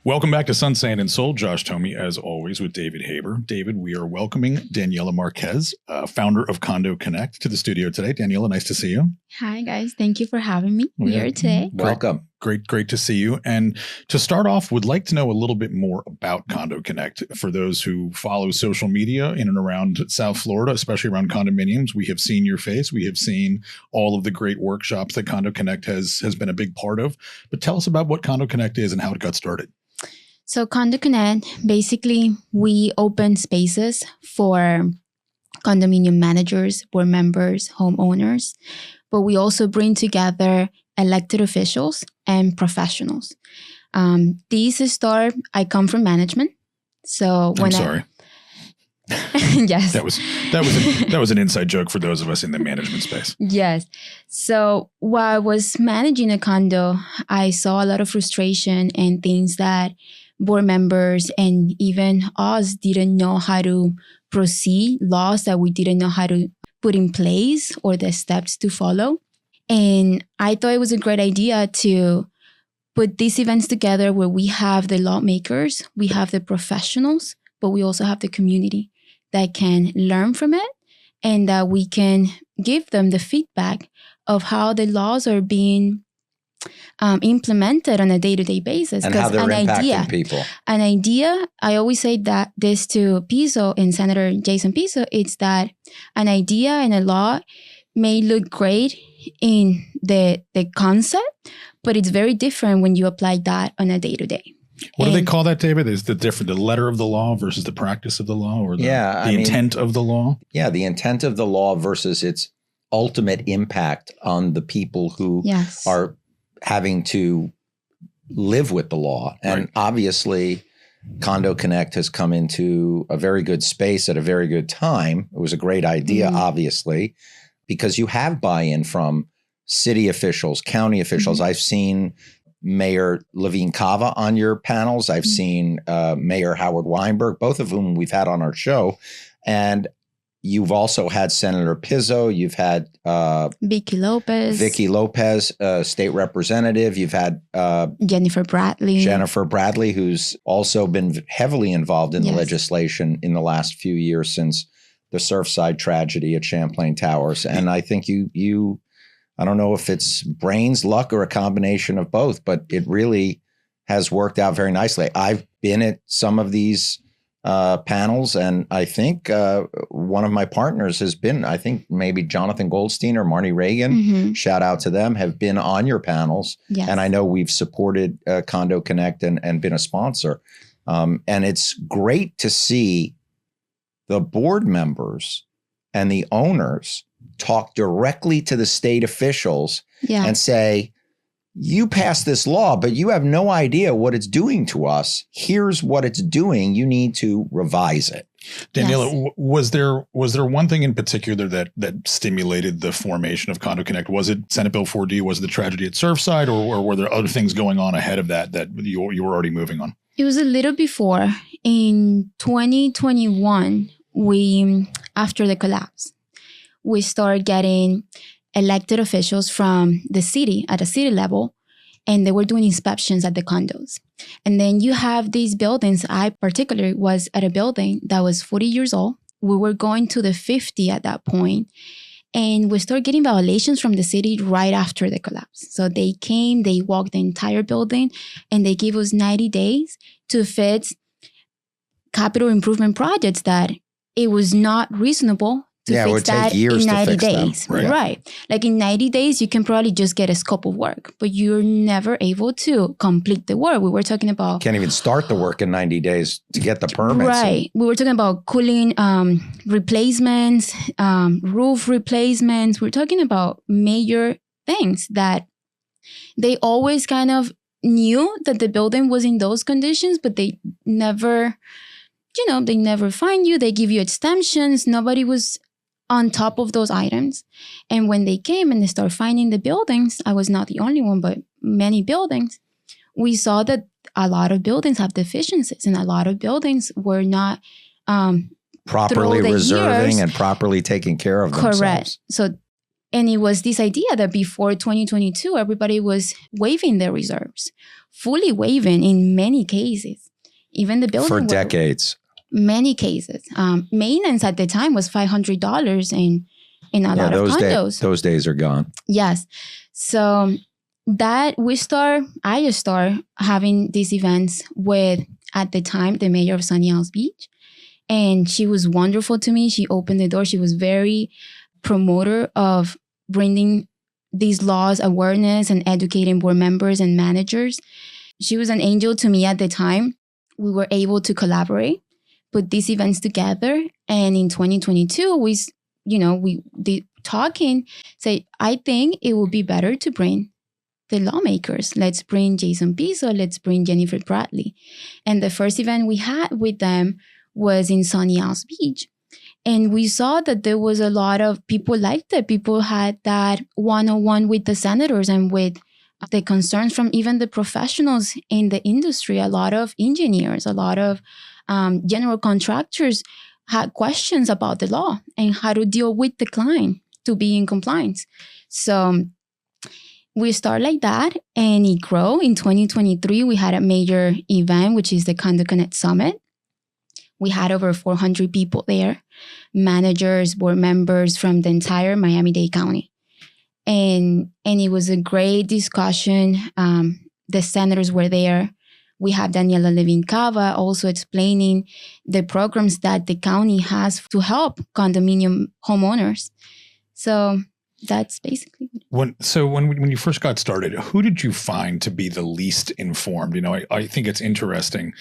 Welcome back to Sun, Sand, and Soul. Josh Tomey, as always, with David Haber. David, we are welcoming Daniela Marquez, founder of CondoCONNECT, to the studio today. Daniela, nice to see you. Hi, guys. Thank you for having me here today. Welcome. Great to see you. And to start off, would like to know a little bit more about CondoCONNECT. For those who follow social media in and around South Florida, especially around condominiums, we have seen your face. We have seen all of the great workshops that CondoCONNECT has been a big part of. But tell us about what CondoCONNECT is and how it got started. So CondoCONNECT, basically, we open spaces for condominium managers, board members, homeowners, but we also bring together elected officials and professionals. I come from management. So when I'm sorry. Yes. That was an inside joke for those of us in the management space. Yes. So while I was managing a condo, I saw a lot of frustration and things that board members and even us didn't know how to proceed, laws that we didn't know how to put in place or the steps to follow. And I thought it was a great idea to put these events together where we have the lawmakers, we have the professionals, but we also have the community that can learn from it and that we can give them the feedback of how the laws are being implemented on a day-to-day basis. And how they're impacting people. An idea, I always say that this to Pizzo and Senator Jason Pizzo, it's that an idea and a law may look great in the concept, but it's very different when you apply that on a day-to-day. What do they call that, David? Is the letter of the law versus the practice of the law, or the intent of the law? Yeah, the intent of the law versus its ultimate impact on the people who are having to live with the law. And obviously, CondoCONNECT has come into a very good space at a very good time. It was a great idea, obviously, because you have buy-in from city officials, county officials. I've seen Mayor Levine Cava on your panels. I've seen Mayor Howard Weinberg, both of whom we've had on our show. And you've also had Senator Pizzo. You've had Vicky Lopez, state representative. You've had Jennifer Bradley, who's also been heavily involved in the legislation in the last few years since the Surfside tragedy at Champlain Towers. And I think you I don't know if it's brains, luck, or a combination of both, but it really has worked out very nicely. I've been at some of these panels, and I think one of my partners has been, I think maybe Jonathan Goldstein or Marnie Reagan, shout out to them, have been on your panels. Yes. And I know we've supported CondoCONNECT and been a sponsor. And it's great to see the board members and the owners talk directly to the state officials and say, you passed this law, but you have no idea what it's doing to us. Here's what it's doing. You need to revise it. Daniela, was there one thing in particular that stimulated the formation of CondoCONNECT? Was it Senate Bill 4D? Was it the tragedy at Surfside, or were there other things going on ahead of that you were already moving on? It was a little before. In 2021, after the collapse, we started getting elected officials from the city at a city level, and they were doing inspections at the condos. And then you have these buildings. I particularly was at a building that was 40 years old. We were going to the 50 at that point, and we started getting violations from the city right after the collapse. So they came, they walked the entire building, and they gave us 90 days to fix capital improvement projects that it was not reasonable to fix that in 90 days. Right. Like in 90 days, you can probably just get a scope of work, but you're never able to complete the work. We were talking about... Can't even start the work in 90 days to get the permits. Right. We were talking about cooling replacements, roof replacements. We're talking about major things that they always kind of knew that the building was in those conditions, but they never, they never find you. They give you extensions. Nobody was on top of those items. And when they came and they started finding the buildings, I was not the only one, but many buildings, we saw that a lot of buildings have deficiencies and a lot of buildings were not properly reserving and properly taking care of themselves. Correct. So And it was this idea that before 2022, everybody was waiving their reserves, fully waiving in many cases. Even the building for decades. Many cases. Maintenance at the time was $500 in a lot of condos. Those days are gone. Yes. So that I start having these events with, at the time, the mayor of Sunny Isles Beach. And she was wonderful to me. She opened the door. She was very promoter of bringing these laws awareness and educating board members and managers. She was an angel to me at the time. We were able to collaborate, put these events together. And in 2022, we talking, say, I think it would be better to bring the lawmakers. Let's bring Jason Pizzo. Let's bring Jennifer Bradley. And the first event we had with them was in Sunny Isles Beach. And we saw that there was a lot of people liked it. People had that one-on-one with the senators and with the concerns from even the professionals in the industry. A lot of engineers, a lot of general contractors had questions about the law and how to deal with the client to be in compliance. So we start like that and it grew. In 2023, we had a major event, which is the CondoCONNECT Summit. We had over 400 people there, managers, board members from the entire Miami-Dade County. And it was a great discussion. The senators were there. We have Daniela Cava also explaining the programs that the county has to help condominium homeowners. So that's basically when you first got started, who did you find to be the least informed? I think it's interesting.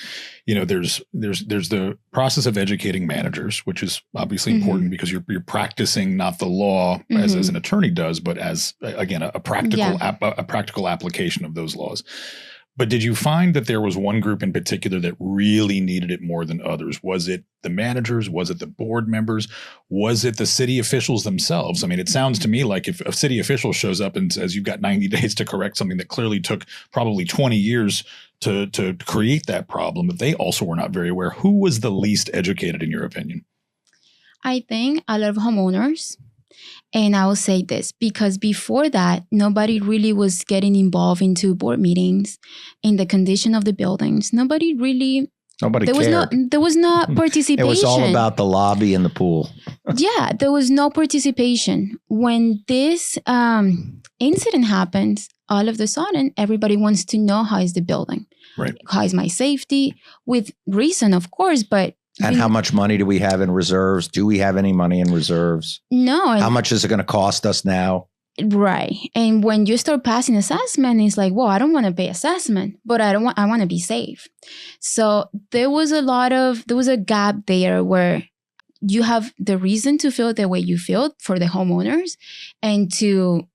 There's the process of educating managers, which is obviously important because you're practicing not the law as an attorney does, but as again a practical application of those laws. But did you find that there was one group in particular that really needed it more than others? Was it the managers? Was it the board members? Was it the city officials themselves? I mean, it sounds to me like if a city official shows up and says you've got 90 days to correct something that clearly took probably 20 years to create that problem, that they also were not very aware. Who was the least educated in your opinion? I think a lot of homeowners. And I will say this because before that, nobody really was getting involved into board meetings, in the condition of the buildings. Nobody cared. There was no participation. It was all about the lobby and the pool. Yeah, there was no participation. When this incident happens, all of a sudden, everybody wants to know how is the building, right? How is my safety? With reason, of course, but. And how much money do we have in reserves? Do we have any money in reserves? No. How much is it going to cost us now? Right. And when you start passing assessment, it's like, well, I don't want to pay assessment, but I want to be safe. So there was a gap there where you have the reason to feel the way you feel for the homeowners and to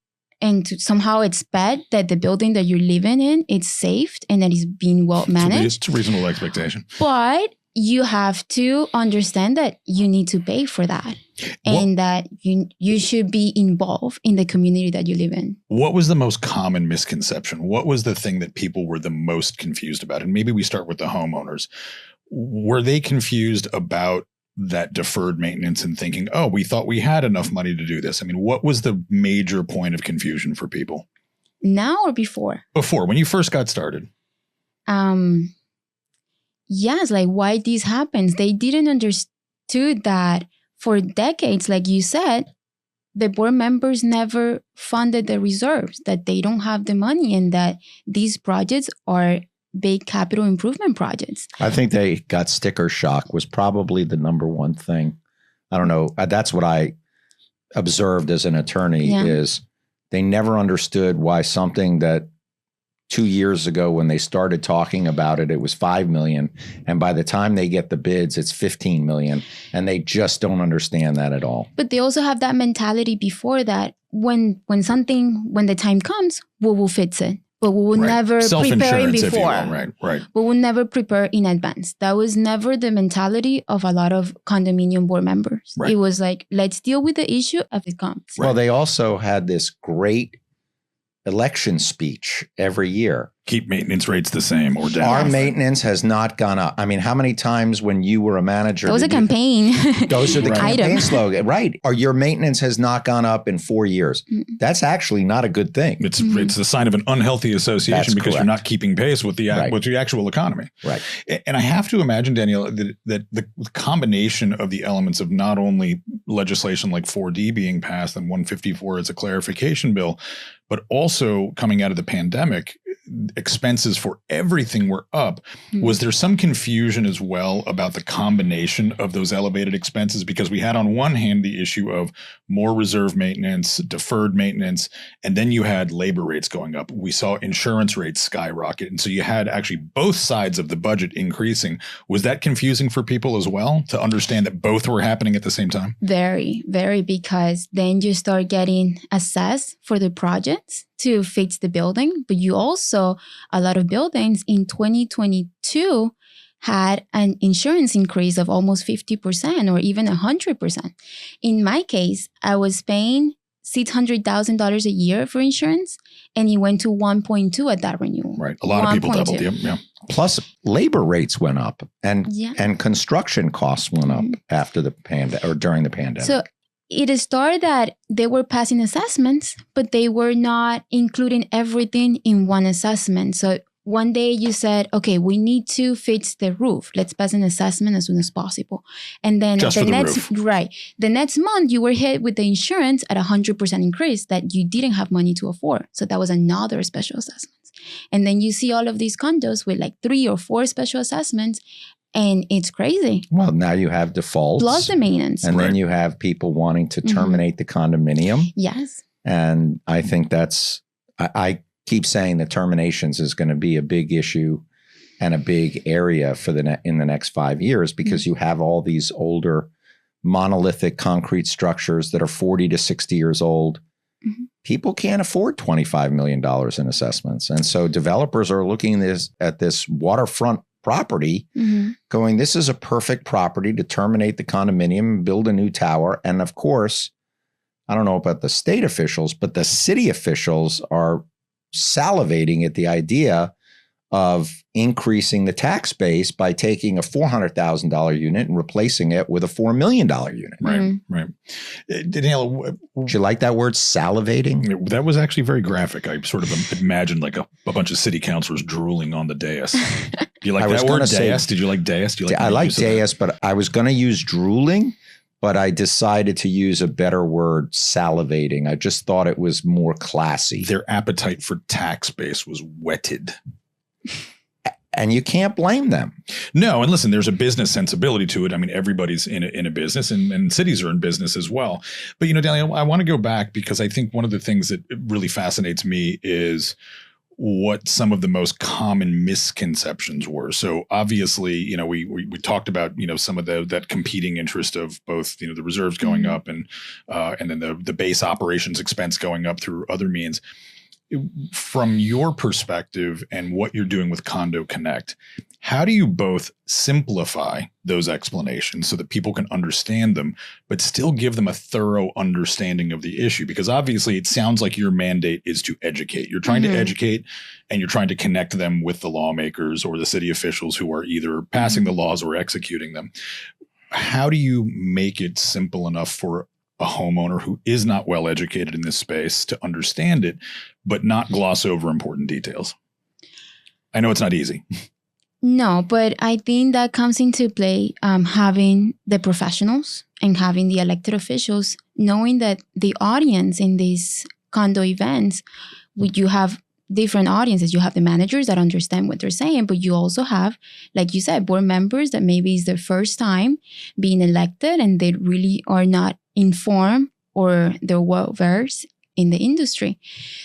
somehow expect that the building that you're living in, it's safe and that it's being well managed. It's a reasonable expectation. But you have to understand that you need to pay for that and that you should be involved in the community that you live in. What was the most common misconception? What was the thing that people were the most confused about? And maybe we start with the homeowners. Were they confused about that deferred maintenance and thinking, oh, we thought we had enough money to do this? I mean, what was the major point of confusion for people? Now or before? Before, when you first got started. Yes, like why this happens. They didn't understood that for decades, like you said, the board members never funded the reserves, that they don't have the money and that these projects are big capital improvement projects. I think they got sticker shock was probably the number one thing. I don't know. That's what I observed as an attorney is they never understood why something that 2 years ago when they started talking about it, it was $5 million. And by the time they get the bids, it's $15 million. And they just don't understand that at all. But they also have that mentality before that when the time comes, we will fix it. But we will never prepare it before. Right. We will never prepare in advance. That was never the mentality of a lot of condominium board members. Right. It was like, let's deal with the issue as it comes. Well, they also had this great election speech every year. keep maintenance rates the same or down. Our maintenance has not gone up. I mean, how many times when you were a manager? That was a campaign. Those are the campaign slogan, right? Or your maintenance has not gone up in 4 years. That's actually not a good thing. It's a sign of an unhealthy association because you're not keeping pace with the actual economy. Right. And I have to imagine, Daniela, that the combination of the elements of not only legislation like 4D being passed and 154 as a clarification bill, but also coming out of the pandemic, expenses for everything were up. Was there some confusion as well about the combination of those elevated expenses? Because we had on one hand the issue of more reserve maintenance, deferred maintenance, and then you had labor rates going up. We saw insurance rates skyrocket. And so you had actually both sides of the budget increasing. Was that confusing for people as well to understand that both were happening at the same time? Very, very, because then you start getting assessed for the projects to fix the building. But you also, a lot of buildings in 2022 had an insurance increase of almost 50% or even 100%. In my case, I was paying $600,000 a year for insurance, and it went to 1.2 at that renewal. Right. A lot of people doubled. Yeah. Plus, labor rates went up, and construction costs went up after the pandemic or during the pandemic. So it started that they were passing assessments, but they were not including everything in one assessment. So one day you said, okay, we need to fix the roof. Let's pass an assessment as soon as possible. And then the next month you were hit with the insurance at 100% increase that you didn't have money to afford. So that was another special assessment. And then you see all of these condos with like 3 or 4 special assessments. And it's crazy. Well, now you have defaults. Plus the maintenance. And then you have people wanting to terminate the condominium. Yes. And I think I keep saying that terminations is going to be a big issue and a big area for in the next 5 years, because you have all these older monolithic concrete structures that are 40 to 60 years old. People can't afford $25 million in assessments. And so developers are looking at this waterfront property going, this is a perfect property to terminate the condominium and build a new tower. And of course, I don't know about the state officials, but the city officials are salivating at the idea of increasing the tax base by taking a $400,000 unit and replacing it with a $4 million unit. Right. Daniela, did you like that word, salivating? That was actually very graphic. I sort of imagined like a bunch of city councilors drooling on the dais. Do you like that word, dais? Did you like dais? I like dais, but I was going to use drooling, but I decided to use a better word, salivating. I just thought it was more classy. Their appetite for tax base was whetted. And you can't blame them. No. And listen, there's a business sensibility to it. I mean, everybody's in a business and cities are in business as well. But, Daniela, I want to go back because I think one of the things that really fascinates me is what some of the most common misconceptions were. So obviously, we talked about, some of that competing interest of both, the reserves going up and then the base operations expense going up through other means. From your perspective and what you're doing with CondoCONNECT, how do you both simplify those explanations so that people can understand them, but still give them a thorough understanding of the issue? Because obviously it sounds like your mandate is to educate. You're trying to educate and you're trying to connect them with the lawmakers or the city officials who are either passing the laws or executing them. How do you make it simple enough for a homeowner who is not well educated in this space to understand it, but not gloss over important details? I know it's not easy. No, but I think that comes into play having the professionals and having the elected officials, knowing that the audience in these condo events, you have different audiences. You have the managers that understand what they're saying, but you also have, like you said, board members that maybe it's their first time being elected and they really are not informed or they're well-versed in the industry.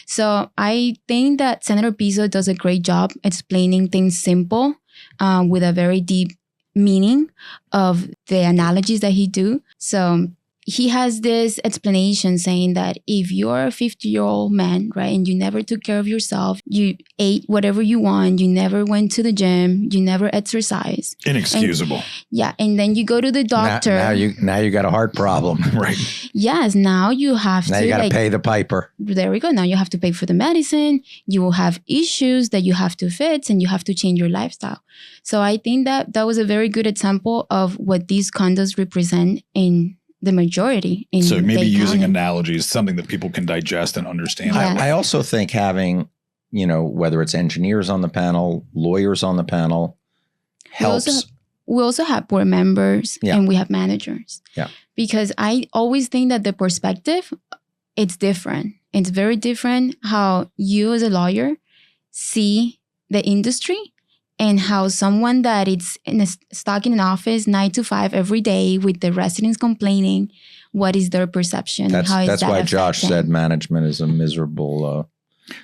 So I think that Senator Pizzo does a great job explaining things simple with a very deep meaning of the analogies that he do. So he has this explanation saying that if you're a 50-year-old man, right, and you never took care of yourself, you ate whatever you want, you never went to the gym, you never exercised. Inexcusable. And then you go to the doctor. Now you got a heart problem. Right. Yes, now you have Now you got to pay the piper. There we go. Now you have to pay for the medicine. You will have issues that you have to fix, and you have to change your lifestyle. So I think that was a very good example of what these condos represent in the majority. So maybe using analogies, something that people can digest and understand. Yes. I also think having, whether it's engineers on the panel, lawyers on the panel, helps. We also have board members and we have managers. Yeah. Because I always think that the perspective, it's different. It's very different how you as a lawyer see the industry and how someone that is stuck in an office 9 to 5 every day with the residents complaining, what is their perception? That's why Josh said management is a miserable.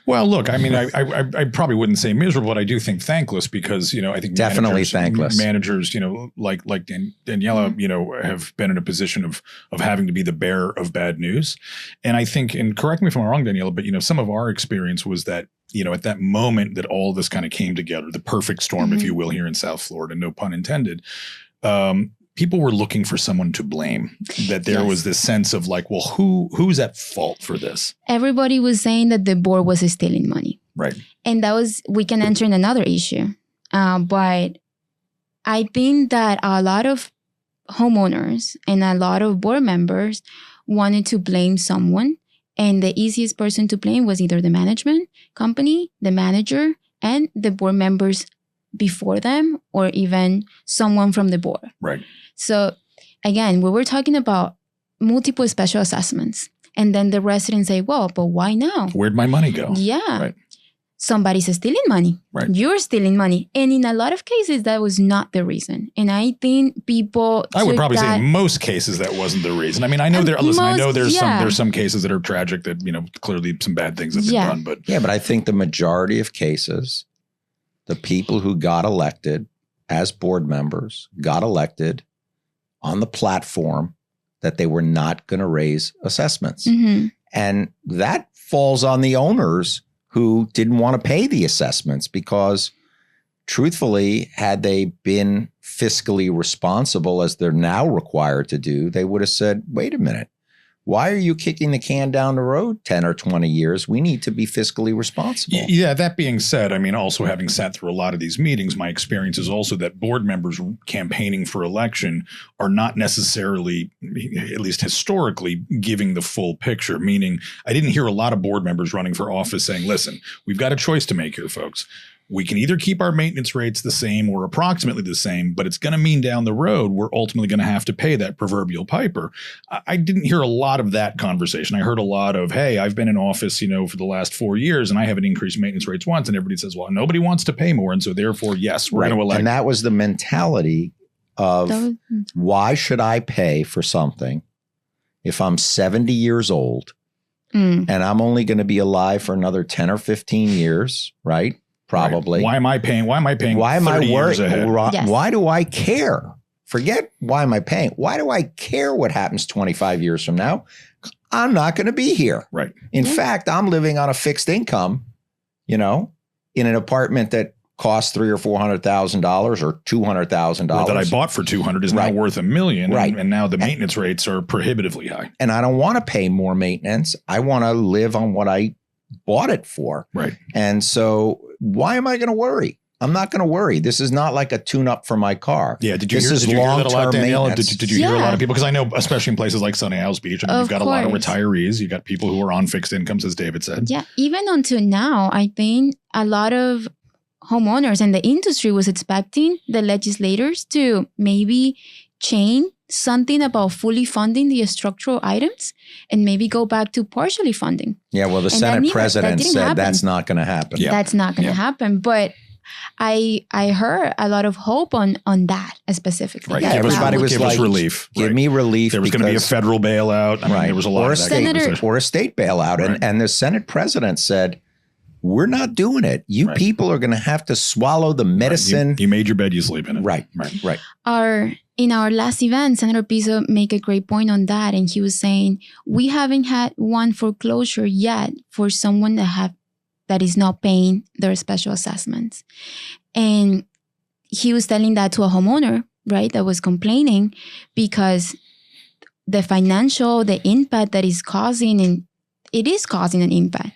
Well, look, I mean, I probably wouldn't say miserable, but I do think thankless because, I think definitely thankless managers, like Daniela, have been in a position of having to be the bearer of bad news. And I think, and correct me if I'm wrong, Daniela, but, some of our experience was that, at that moment that all this kind of came together, the perfect storm, if you will, here in South Florida, no pun intended, people were looking for someone to blame, that there was this sense of like, well, who's at fault for this? Everybody was saying that the board was stealing money. Right. And we can enter in another issue. But I think that a lot of homeowners and a lot of board members wanted to blame someone. And the easiest person to blame was either the management company, the manager, and the board members before them, or even someone from the board. Right. So again, we were talking about multiple special assessments. And then the residents say, well, but why now? Where'd my money go? Yeah. Right. Somebody's stealing money. Right. You're stealing money. And in a lot of cases, that was not the reason. And I think people I would probably say in most cases that wasn't the reason. I mean, I know there's some cases that are tragic that, clearly some bad things have been done. But but I think the majority of cases, the people who got elected as board members got elected on the platform that they were not going to raise assessments. Mm-hmm. And that falls on the owners who didn't want to pay the assessments because truthfully, had they been fiscally responsible as they're now required to do, they would have said, wait a minute, why are you kicking the can down the road 10 or 20 years? We need to be fiscally responsible. Yeah, that being said, I mean, also having sat through a lot of these meetings, my experience is also that board members campaigning for election are not necessarily, at least historically, giving the full picture. Meaning, I didn't hear a lot of board members running for office saying, listen, we've got a choice to make here, folks. We can either keep our maintenance rates the same or approximately the same, but it's going to mean down the road, we're ultimately going to have to pay that proverbial piper. I didn't hear a lot of that conversation. I heard a lot of, hey, I've been in office, for the last 4 years and I haven't increased maintenance rates once. And everybody says, well, nobody wants to pay more. And so therefore, yes, we're going to elect. And that was the mentality of why should I pay for something if I'm 70 years old and I'm only going to be alive for another 10 or 15 years, right? Probably. Right. Why am I paying? Why am I worried? Yes. Why do I care? Forget why am I paying? Why do I care what happens 25 years from now? I'm not going to be here. Right. In fact, I'm living on a fixed income, in an apartment that costs $300,000 or $400,000 or $200,000 that I bought for $200 is now worth $1 million. Right. And now the maintenance rates are prohibitively high. And I don't want to pay more maintenance. I want to live on what I bought it for. Right. And so why am I going to worry? I'm not going to worry. This is not like a tune-up for my car. Yeah. Did you hear that a lot, Daniela? Did you hear a lot of people? Because I know, especially in places like Sunny Isles Beach, I mean, you've got a lot of retirees. You've got people who are on fixed incomes, as David said. Yeah. Even until now, I think a lot of homeowners and the industry was expecting the legislators to maybe change something about fully funding the structural items and maybe go back to partially funding. Yeah, well, the Senate president said that's not going to happen. Yeah. That's not going to happen. But I heard a lot of hope on that specifically. Right. Yeah, everybody was like, relief. Give me relief. There was going to be a federal bailout. I mean, there was a lot of that. Or a state bailout. Right. And the Senate president said, we're not doing it. You people are going to have to swallow the medicine. You made your bed, you sleep in it. Right. Our in our last event, Senator Pizzo made a great point on that. And he was saying, we haven't had one foreclosure yet for someone that is not paying their special assessments. And he was telling that to a homeowner, right, that was complaining because the impact that is causing, and it is causing an impact.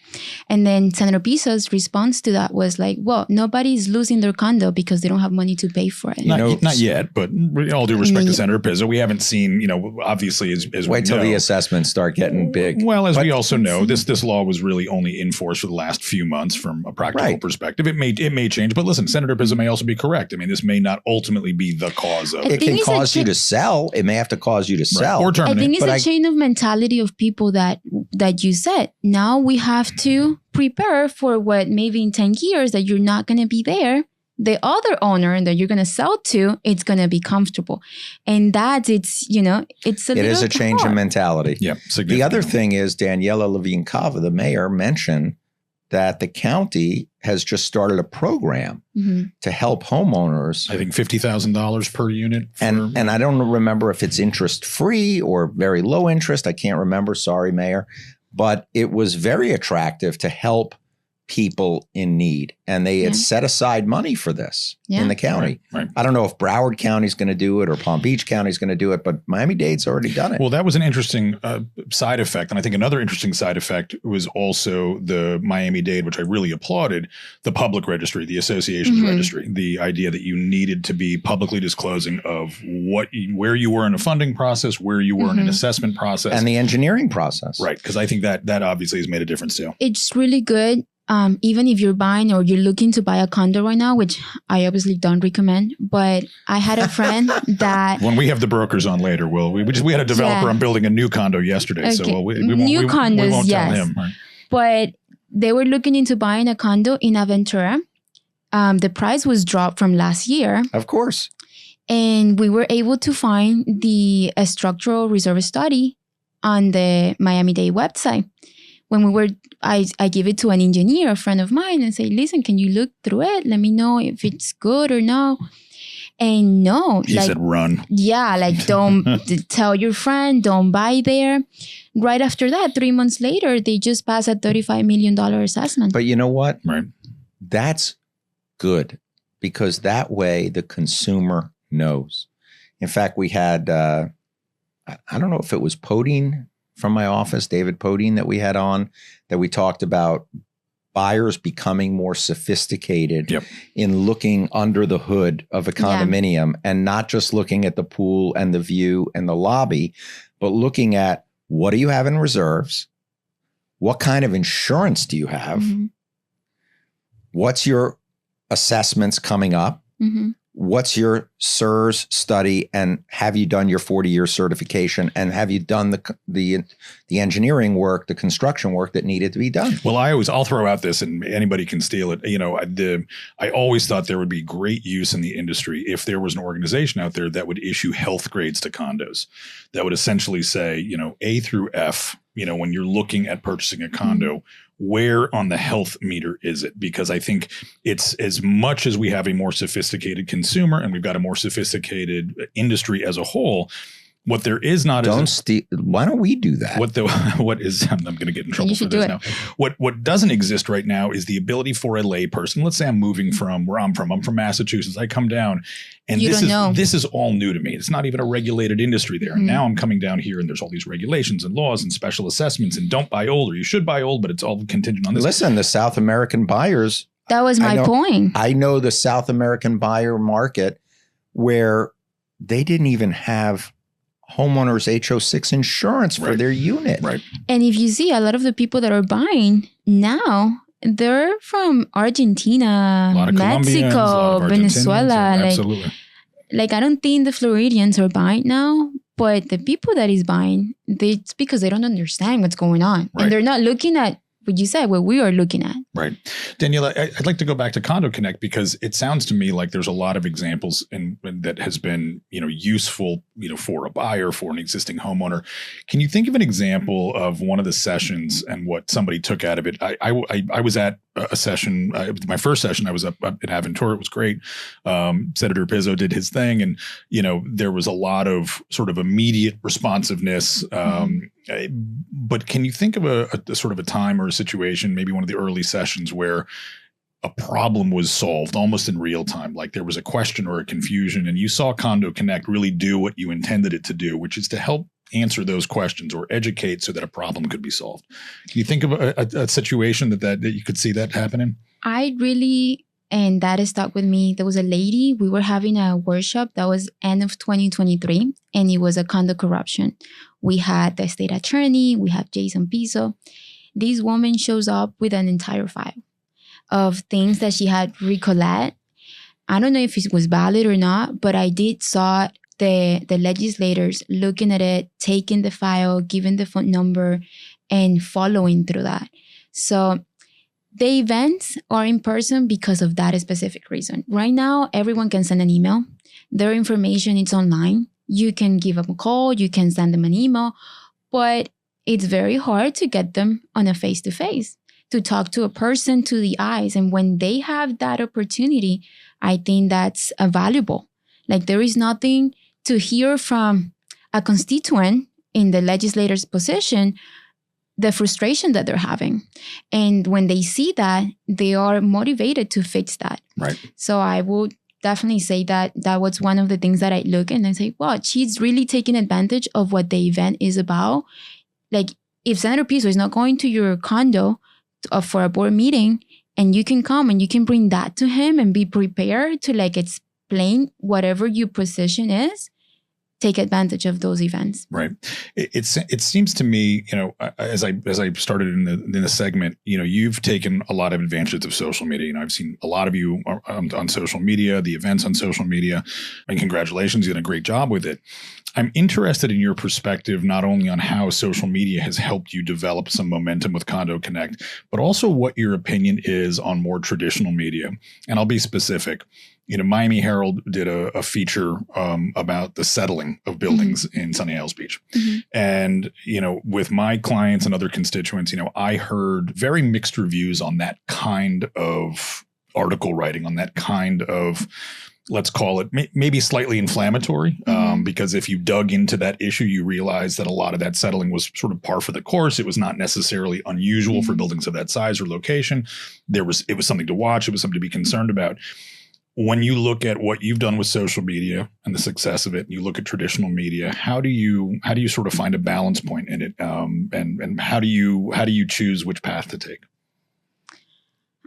And then Senator Pizzo's response to that was like, well, nobody's losing their condo because they don't have money to pay for it. Not yet, but all due respect to Senator Pizzo, we haven't seen, obviously as wait till the assessments start getting big. Well, as we also know, this law was really only enforced for the last few months from a practical perspective. It may change, but listen, Senator Pizzo may also be correct. I mean, this may not ultimately be the cause of it. It can cause you to sell. It may have to cause you to sell. Or terminate. I think it's a chain of mentality of people that you said. Now we have to prepare for what maybe in 10 years that you're not going to be there. The other owner that you're going to sell to, it's going to be comfortable. And that it is a change in mentality. Yeah. The other thing is Daniela Levine Cava, the mayor, mentioned that the county has just started a program to help homeowners. I think $50,000 per unit. And I don't remember if it's interest free or very low interest. I can't remember. Sorry, Mayor. But it was very attractive to help people in need. And they had set aside money for this in the county. Right. I don't know if Broward County is going to do it or Palm Beach County is going to do it, but Miami-Dade's already done it. Well, that was an interesting side effect. And I think another interesting side effect was also the Miami-Dade, which I really applauded, the public registry, the association's registry, the idea that you needed to be publicly disclosing of where you were in a funding process, where you were in an assessment process. And the engineering process. Right. Because I think that obviously has made a difference too. It's really good. Even if you're buying or you're looking to buy a condo right now, which I obviously don't recommend, but I had a friend that when we have the brokers on later, we had a developer. I'm building a new condo yesterday, okay. so we won't tell him. Right? But they were looking into buying a condo in Aventura. The price was dropped from last year, of course, and we were able to find the structural reserve study on the Miami-Dade website. When I give it to an engineer, a friend of mine, and say, listen, can you look through it? Let me know if it's good or no. And no. He said run. Yeah, don't tell your friend, don't buy there. Right after that, 3 months later, they just passed a $35 million assessment. But you know what? Right. That's good because that way the consumer knows. In fact, we had, I don't know if it was Podine from my office, David Podine, that we had on, that we talked about buyers becoming more sophisticated in looking under the hood of a condominium and not just looking at the pool and the view and the lobby, but looking at what do you have in reserves? What kind of insurance do you have? What's your assessments coming up? What's your SIRS study, and have you done your 40-year certification, and have you done the engineering work, the construction work that needed to be done? Well, I'll throw out this, and anybody can steal it. I always thought there would be great use in the industry if there was an organization out there that would issue health grades to condos that would essentially say, A through F, when you're looking at purchasing a condo, where on the health meter is it? Because I think it's as much as we have a more sophisticated consumer and we've got a more sophisticated industry as a whole, what there is not why don't we do that? I'm going to get in trouble for this now. What doesn't exist right now is the ability for a lay person. Let's say I'm moving from where I'm from. I'm from Massachusetts. I come down and this is all new to me. It's not even a regulated industry there. And now I'm coming down here and there's all these regulations and laws and special assessments and don't buy old, or you should buy old, but it's all contingent on this. Listen, the South American buyers. That was my point. I know the South American buyer market where they didn't even have homeowners HO6 insurance for their unit. Right. And if you see a lot of the people that are buying now, they're from Argentina, Mexico, Venezuela. Absolutely. Like I don't think the Floridians are buying now, but the people that is buying, it's because they don't understand what's going on. Right. And they're not looking at what you said, what we are looking at. Right. Daniela, I'd like to go back to CondoConnect because it sounds to me like there's a lot of examples that has been, useful, for a buyer, for an existing homeowner. Can you think of an example of one of the sessions and what somebody took out of it? I was at a session, my first session, I was up at Aventura. It was great. Senator Pizzo did his thing. And, there was a lot of sort of immediate responsiveness. But can you think of a sort of a time or a situation, maybe one of the early sessions where a problem was solved almost in real time, like there was a question or a confusion, and you saw CondoCONNECT really do what you intended it to do, which is to help answer those questions or educate so that a problem could be solved? Can you think of a situation that you could see that happening? And that has stuck with me. There was a lady, we were having a workshop that was end of 2023, and it was a condo corruption. We had the state attorney, we had Jason Pizzo. This woman shows up with an entire file of things that she had recollect. I don't know if it was valid or not, but I did saw the legislators looking at it, taking the file, giving the phone number, and following through that. So the events are in person because of that specific reason. Right now, everyone can send an email. Their information is online. You can give them a call, you can send them an email, but it's very hard to get them on a face-to-face, to talk to a person to the eyes. And when they have that opportunity, I think that's valuable. Like, there is nothing to hear from a constituent in the legislator's position, the frustration that they're having. And when they see that, they are motivated to fix that. Right. So I would definitely say that was one of the things that I look and I say, wow, she's really taking advantage of what the event is about. Like, if Senator Pizzo is not going to your condo for a board meeting, and you can come and you can bring that to him and be prepared to explain whatever your position is, take advantage of those events. Right. It seems to me, as I started in the segment, you've taken a lot of advantage of social media. I've seen a lot of you on social media, the events on social media, and congratulations, you did a great job with it. I'm interested in your perspective, not only on how social media has helped you develop some momentum with CondoCONNECT, but also what your opinion is on more traditional media. And I'll be specific. Miami Herald did a feature about the settling of buildings in Sunny Isles Beach. And, with my clients and other constituents, I heard very mixed reviews on that kind of article writing, on that kind of, let's call it maybe slightly inflammatory, because if you dug into that issue, you realize that a lot of that settling was sort of par for the course. It was not necessarily unusual for buildings of that size or location. It was something to watch. It was something to be concerned about. When you look at what you've done with social media and the success of it, and you look at traditional media, how do you sort of find a balance point in it? And how do you choose which path to take?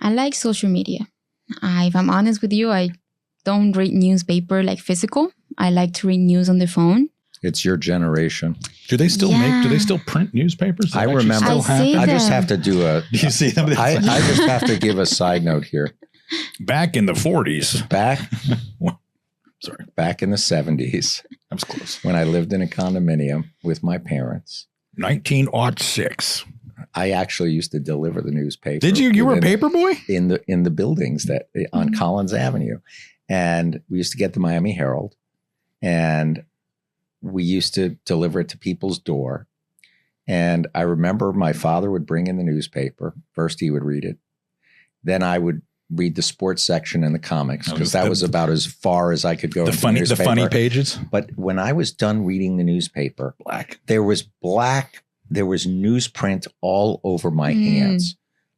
I like social media. If I'm honest with you, I don't read newspaper like physical. I like to read news on the phone. It's your generation. Do they still print newspapers? I remember. I just have to do a. Do you see them? I just have to give a side note here. Back in the 40s. Back in the 70s. I was close. When I lived in a condominium with my parents. 1906. I actually used to deliver the newspaper. Did you? You were a paper boy? In the buildings that on Collins Avenue. And we used to get the Miami Herald. And we used to deliver it to people's door. And I remember my father would bring in the newspaper. First, he would read it. Then I would read the sports section and the comics, because that was about as far as I could go. The funny pages. But when I was done reading the newspaper, there was newsprint all over my hands.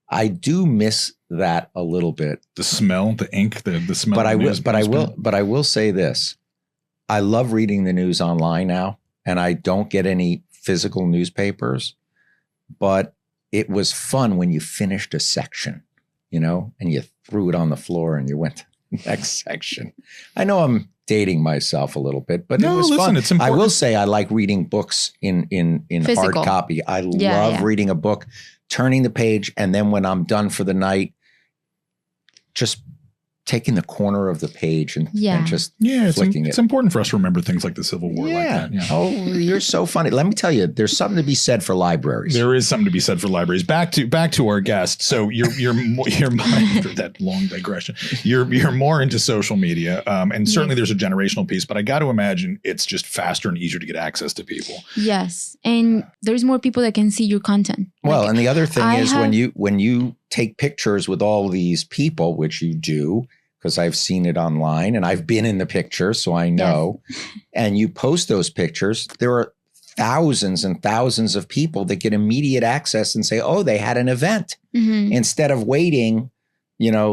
I do miss that a little bit. The smell, the ink, the smell. But I will say this. I love reading the news online now, and I don't get any physical newspapers, but it was fun when you finished a section, and you threw it on the floor and you went to the next section. I know I'm dating myself a little bit, but it was fun. It's important. I will say I like reading books in hard copy. I love reading a book, turning the page, and then when I'm done for the night, just taking the corner of the page and just flicking it. It's important for us to remember things like the Civil War. Like that. Yeah. Oh, you're so funny. Let me tell you, there's something to be said for libraries. There is something to be said for libraries. Back to our guest. So you're more, after that long digression, you're more into social media, and certainly there's a generational piece. But I got to imagine it's just faster and easier to get access to people. Yes, and there's more people that can see your content. Well, and the other thing is when you take pictures with all these people, which you do, because I've seen it online and I've been in the picture, so I know, and you post those pictures, there are thousands and thousands of people that get immediate access and say, oh, they had an event instead of waiting,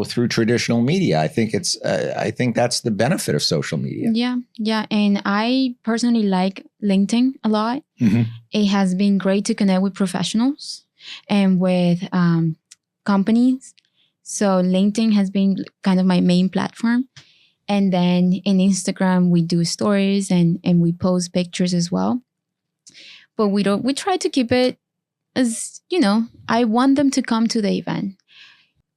through traditional media. I think that's the benefit of social media. Yeah. Yeah. And I personally like LinkedIn a lot. It has been great to connect with professionals and with companies. So LinkedIn has been kind of my main platform. And then in Instagram, we do stories and we post pictures as well. But we try to keep it as, I want them to come to the event.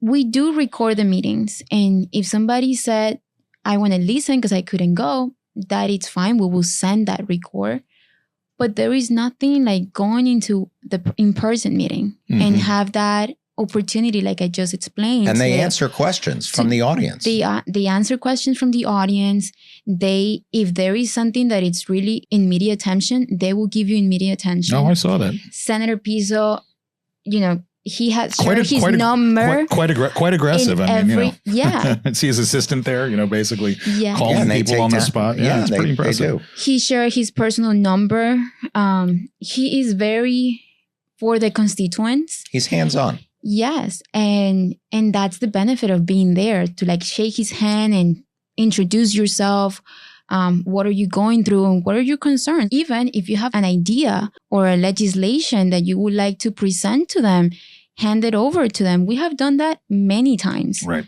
We do record the meetings. And if somebody said, I want to listen because I couldn't go, that it's fine. We will send that record. But there is nothing like going into the in-person meeting and have that opportunity, like I just explained. And they answer questions from the audience. They answer questions from the audience. If there is something that it's really in media attention, they will give you immediate attention. Oh, I saw that. Senator Pizzo, he has his number. Quite aggressive. Yeah. It's his assistant there, basically calling people on the spot. Yeah, it's pretty impressive. He shared his personal number. He is very for the constituents. He's hands-on. Yes. And that's the benefit of being there, to like shake his hand and introduce yourself. What are you going through and what are your concerns? Even if you have an idea or a legislation that you would like to present to them, hand it over to them. We have done that many times. Right.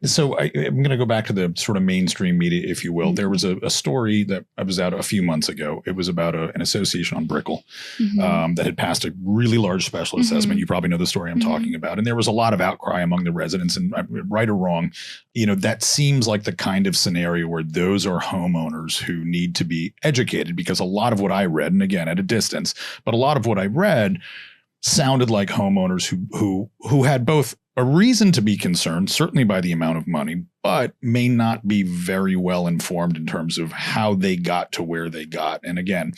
So I'm going to go back to the sort of mainstream media, if you will. There was a story that was out a few months ago. It was about an association on Brickell that had passed a really large special assessment. You probably know the story I'm talking about. And there was a lot of outcry among the residents, and right or wrong, that seems like the kind of scenario where those are homeowners who need to be educated, because a lot of what I read, and again, at a distance, but a lot of what I read sounded like homeowners who had both a reason to be concerned, certainly by the amount of money, but may not be very well informed in terms of how they got to where they got. And again,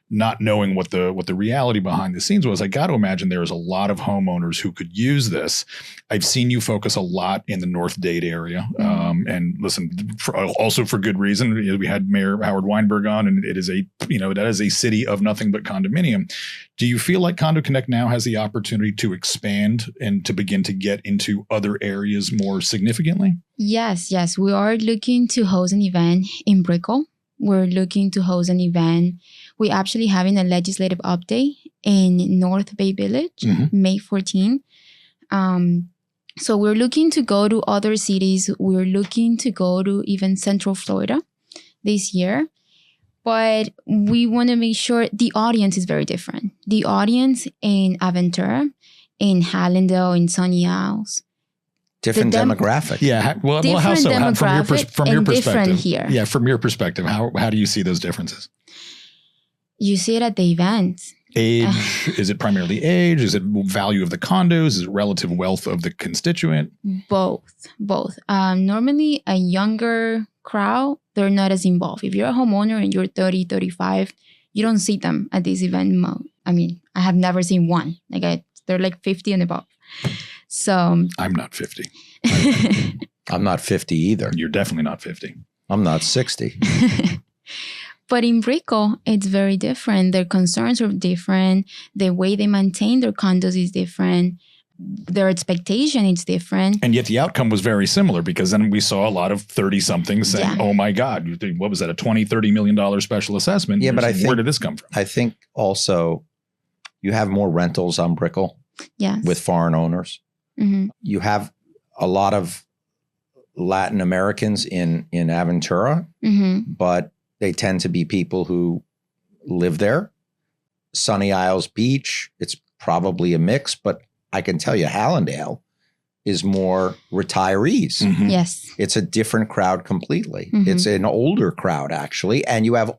not knowing what the reality behind the scenes was, I got to imagine there's a lot of homeowners who could use this. I've seen you focus a lot in the North Dade area. And listen, also for good reason. We had Mayor Howard Weinberg on, and it is that is a city of nothing but condominium. Do you feel like CondoCONNECT now has the opportunity to expand and to begin to get into other areas more significantly? Yes. We are looking to host an event in Brickell. We're looking to host an event. We're actually having a legislative update in North Bay Village, May 14. So we're looking to go to other cities. We're looking to go to even Central Florida this year. But we want to make sure the audience is very different. The audience in Aventura, in Hallandale, in Sunny Isles. Different demographic. Yeah. Well, how so? From your perspective. Different here. Yeah. From your perspective, how do you see those differences? You see it at the events. Age? Is it primarily age? Is it value of the condos? Is it relative wealth of the constituent? Both. Normally, a younger crowd, they're not as involved. If you're a homeowner and you're 30, 35, you don't see them at this event mode. I mean, I have never seen one. They're like 50 and above. So I'm not 50. I'm not 50 either. You're definitely not 50. I'm not 60. But in Brickell, it's very different. Their concerns are different. The way they maintain their condos is different. Their expectation is different. And yet the outcome was very similar, because then we saw a lot of 30-somethings saying, oh my God, what was that, a $20, $30 million special assessment? Yeah, but where did this come from? I think also you have more rentals on Brickell with foreign owners. You have a lot of Latin Americans in Aventura, but they tend to be people who live there. Sunny Isles Beach, it's probably a mix, but I can tell you Hallandale is more retirees. Mm-hmm. Yes. It's a different crowd completely. Mm-hmm. It's an older crowd, actually. And you have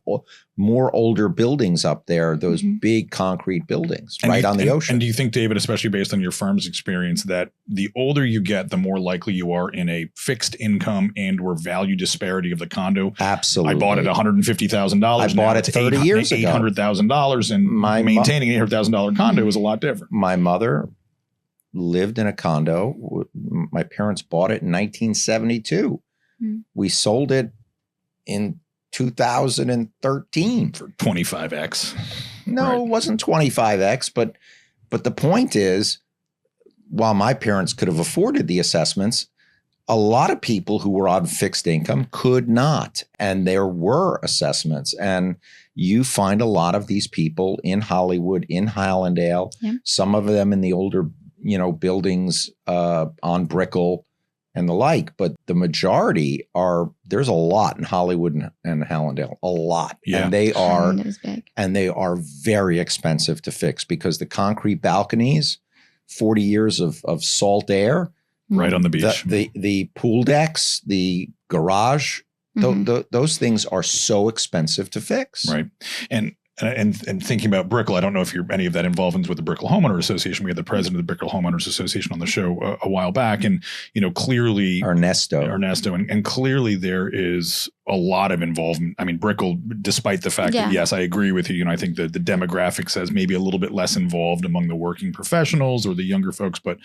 more older buildings up there, those big concrete buildings right on the ocean. And do you think, David, especially based on your firm's experience, that the older you get, the more likely you are in a fixed income and or value disparity of the condo? Absolutely. I bought it $150,000. I bought it 30 years ago. $800,000, and maintaining an $800,000 condo is a lot different. My mother lived in a condo. My parents bought it in 1972. We sold it in 2013 for 25x. No, right. It wasn't 25x, but the point is, while my parents could have afforded the assessments, a lot of people who were on fixed income could not, and there were assessments. And you find a lot of these people in Hollywood, in Hallandale, some of them in the older, buildings on Brickell and the like, but the majority there's a lot in Hollywood and Hallandale, a lot. Yeah. And they are very expensive to fix because the concrete balconies, 40 years of salt air. Right on the beach. The pool decks, the garage, those things are so expensive to fix. Right. And thinking about Brickell, I don't know if you're any of that involvement with the Brickell Homeowner Association. We had the president of the Brickell Homeowners Association on the show a while back, and clearly Ernesto, and clearly there is a lot of involvement. I mean, Brickell, despite the fact that yes, I agree with you. I think that the demographic says maybe a little bit less involved among the working professionals or the younger folks, but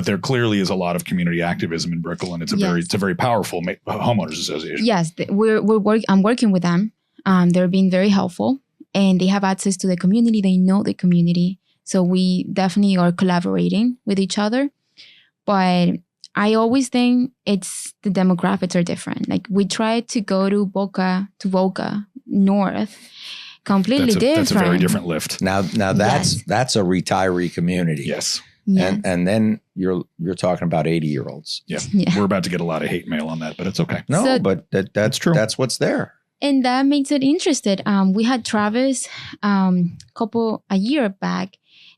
there clearly is a lot of community activism in Brickell, and it's a very powerful homeowners association. Yes, I'm working with them. They're being very helpful. And they have access to the community. They know the community. So we definitely are collaborating with each other. But I always think it's the demographics are different. Like we try to go to Boca North, completely different. That's a very different lift. Now that's a retiree community. Yes. And then you're talking about 80-year-olds. Yeah. We're about to get a lot of hate mail on that, but it's okay. No, but that's true. That's what's there. And that makes it interesting. We had Travis a year back,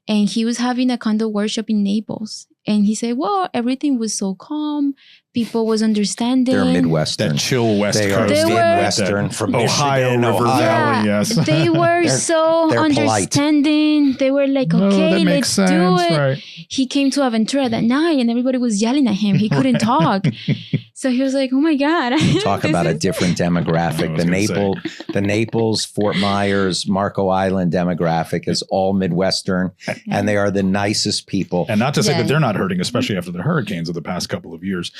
and he was having a condo workshop in Naples. And he said, well, everything was so calm. People was understanding. They're Midwestern. That chill West Coast. They were Midwestern from Ohio, River Valley, yes. They were so understanding. Polite. They were like, okay, let's do it. Right. He came to Aventura that night and everybody was yelling at him. He couldn't talk. So he was like, oh my God. Talk about a different demographic. The Naples, Fort Myers, Marco Island demographic is all Midwestern, and they are the nicest people. And not to say that they're not hurting, especially after the hurricanes of the past couple of years.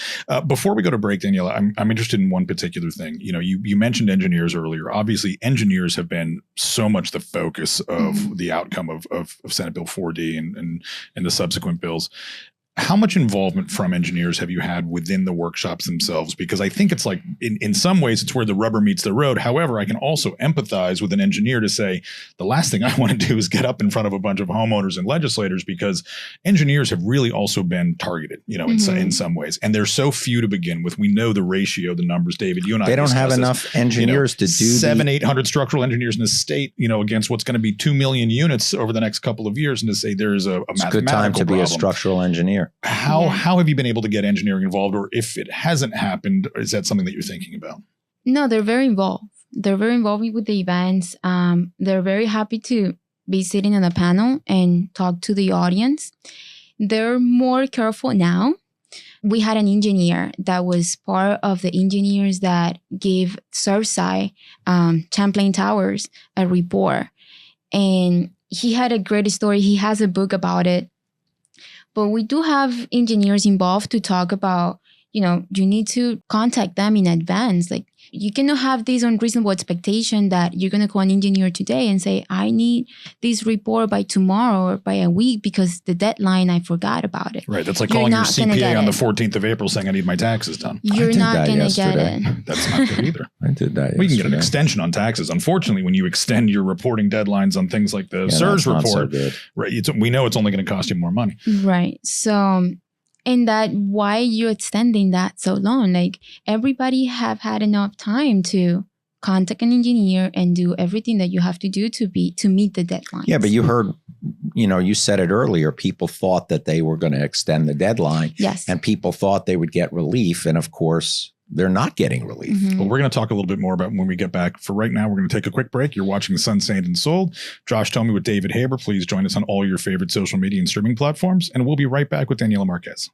Before we go to break, Daniela, I'm interested in one particular thing. You mentioned engineers earlier. Obviously, engineers have been so much the focus of the outcome of Senate Bill 4D and the subsequent bills. How much involvement from engineers have you had within the workshops themselves? Because I think it's like in some ways it's where the rubber meets the road. However, I can also empathize with an engineer to say the last thing I want to do is get up in front of a bunch of homeowners and legislators, because engineers have really also been targeted, in some ways. And they're so few to begin with. We know the ratio, the numbers, David, you and I. They don't have enough engineers to do 800 structural engineers in the state, against what's going to be 2 million units over the next couple of years, and to say there's a mathematical problem. It's a good time to be a structural engineer. How have you been able to get engineering involved, or if it hasn't happened, is that something that you're thinking about? No, they're very involved. They're very involved with the events. They're very happy to be sitting on a panel and talk to the audience. They're more careful now. We had an engineer that was part of the engineers that gave Surfside, Champlain Towers, a report. And he had a great story. He has a book about it. But we do have engineers involved to talk about, you need to contact them in advance. Like, you cannot have this unreasonable expectation that you're going to call an engineer today and say, I need this report by tomorrow or by a week because the deadline, I forgot about it. Right. That's like calling your CPA on the 14th of April saying I need my taxes done. You're not going to get it. That's not good either. I did that yesterday. We can get an extension on taxes. Unfortunately, when you extend your reporting deadlines on things like the SIRS report, we know it's only going to cost you more money. Right. So... And that why you're extending that so long? Like, everybody have had enough time to contact an engineer and do everything that you have to do to meet the deadline. Yeah, but you heard you said it earlier, people thought that they were going to extend the deadline. Yes. And people thought they would get relief. And of course, they're not getting relief. Mm-hmm. But we're going to talk a little bit more about when we get back. For right now, we're going to take a quick break. You're watching Sun, Sand, and Sold. Josh Tomy with David Haber. Please join us on all your favorite social media and streaming platforms. And we'll be right back with Daniela Marquez.